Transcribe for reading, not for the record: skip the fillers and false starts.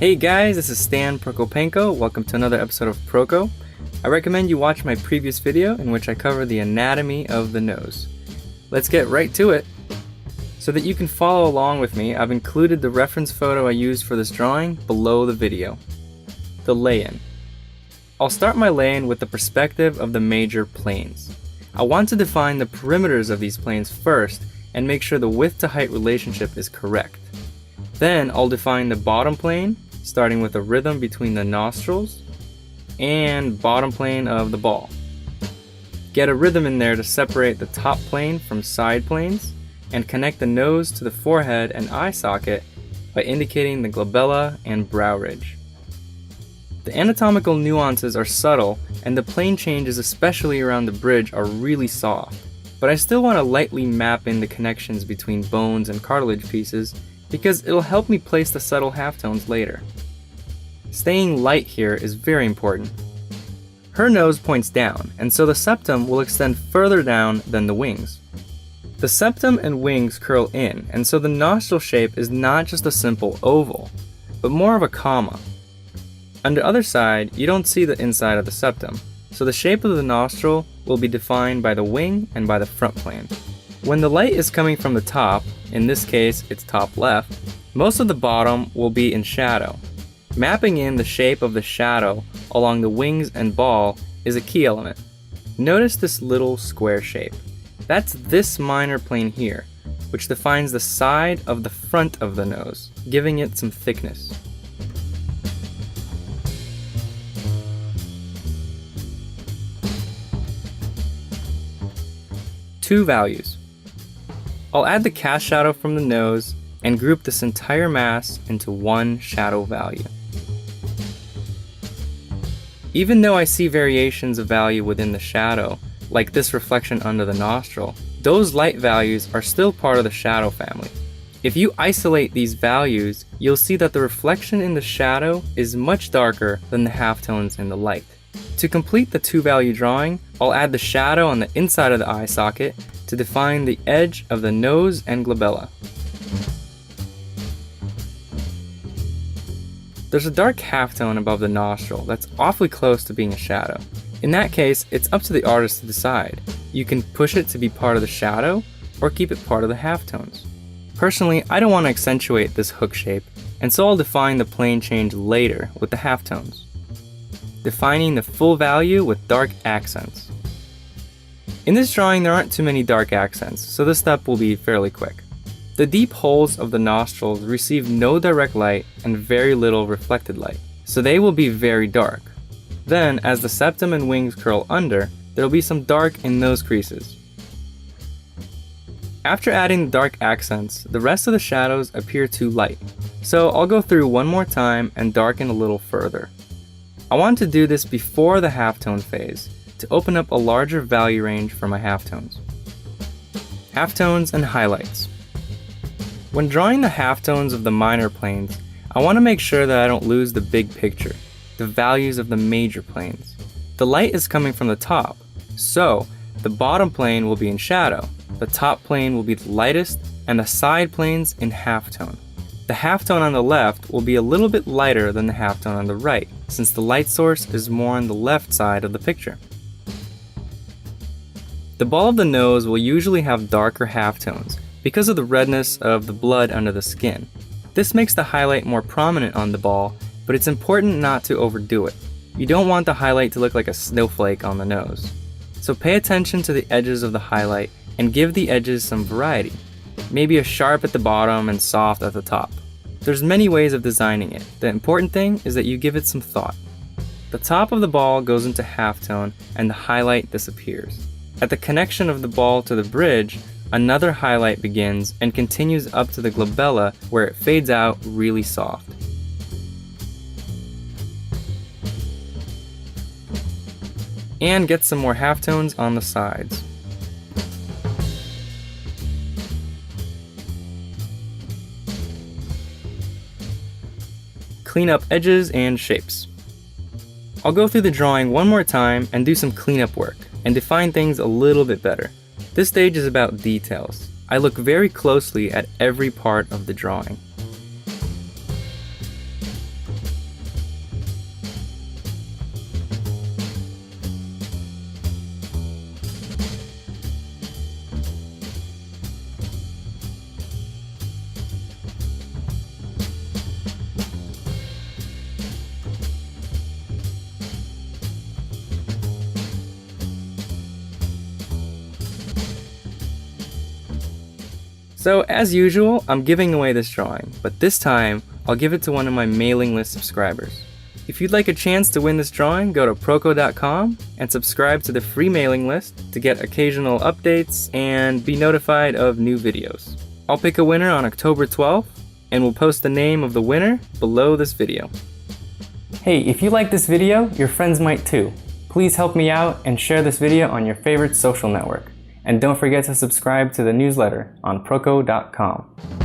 Hey guys, this is Stan Prokopenko. Welcome to another episode of Proko. I recommend you watch my previous video in which I cover the anatomy of the nose. Let's get right to it. So that you can follow along with me, I've included the reference photo I used for this drawing below the video. The lay-in. I'll start my lay-in with the perspective of the major planes. I want to define the perimeters of these planes first and make sure the width to height relationship is correct. Then I'll define the bottom plane, starting with a rhythm between the nostrils and bottom plane of the ball. Get a rhythm in there to separate the top plane from side planes and connect the nose to the forehead and eye socket by indicating the glabella and brow ridge. The anatomical nuances are subtle and the plane changes, especially around the bridge, are really soft, but I still want to lightly map in the connections between bones and cartilage pieces because it'll help me place the subtle halftones later. Staying light here is very important. Her nose points down, and so the septum will extend further down than the wings. The septum and wings curl in, and so the nostril shape is not just a simple oval, but more of a comma. On the other side, you don't see the inside of the septum, so the shape of the nostril will be defined by the wing and by the front plane. When the light is coming from the top, in this case it's top left, most of the bottom will be in shadow. Mapping in the shape of the shadow along the wings and ball is a key element. Notice this little square shape. That's this minor plane here, which defines the side of the front of the nose, giving it some thickness. Two values. I'll add the cast shadow from the nose and group this entire mass into one shadow value. Even though I see variations of value within the shadow, like this reflection under the nostril, those light values are still part of the shadow family. If you isolate these values, you'll see that the reflection in the shadow is much darker than the halftones in the light. To complete the two-value drawing, I'll add the shadow on the inside of the eye socket to define the edge of the nose and glabella. There's a dark halftone above the nostril that's awfully close to being a shadow. In that case, it's up to the artist to decide. You can push it to be part of the shadow or keep it part of the halftones. Personally, I don't want to accentuate this hook shape, and so I'll define the plane change later with the halftones, defining the full value with dark accents. In this drawing, there aren't too many dark accents, so this step will be fairly quick. The deep holes of the nostrils receive no direct light and very little reflected light, so they will be very dark. Then, as the septum and wings curl under, there will be some dark in those creases. After adding the dark accents, the rest of the shadows appear too light, so I'll go through one more time and darken a little further. I want to do this before the halftone phase, to open up a larger value range for my halftones. Halftones and highlights. When drawing the halftones of the minor planes, I want to make sure that I don't lose the big picture, the values of the major planes. The light is coming from the top, so the bottom plane will be in shadow, the top plane will be the lightest, and the side planes in halftone. The halftone on the left will be a little bit lighter than the halftone on the right, since the light source is more on the left side of the picture. The ball of the nose will usually have darker halftones because of the redness of the blood under the skin. This makes the highlight more prominent on the ball, but it's important not to overdo it. You don't want the highlight to look like a snowflake on the nose. So pay attention to the edges of the highlight and give the edges some variety. Maybe a sharp at the bottom and soft at the top. There's many ways of designing it. The important thing is that you give it some thought. The top of the ball goes into halftone and the highlight disappears. At the connection of the ball to the bridge, another highlight begins and continues up to the glabella where it fades out really soft. And get some more halftones on the sides. Clean up edges and shapes. I'll go through the drawing one more time and do some cleanup work and define things a little bit better. This stage is about details. I look very closely at every part of the drawing. So as usual, I'm giving away this drawing, but this time I'll give it to one of my mailing list subscribers. If you'd like a chance to win this drawing, go to proco.com and subscribe to the free mailing list to get occasional updates and be notified of new videos. I'll pick a winner on October 12th and we'll post the name of the winner below this video. Hey, if you like this video, your friends might too. Please help me out and share this video on your favorite social network. And don't forget to subscribe to the newsletter on proco.com.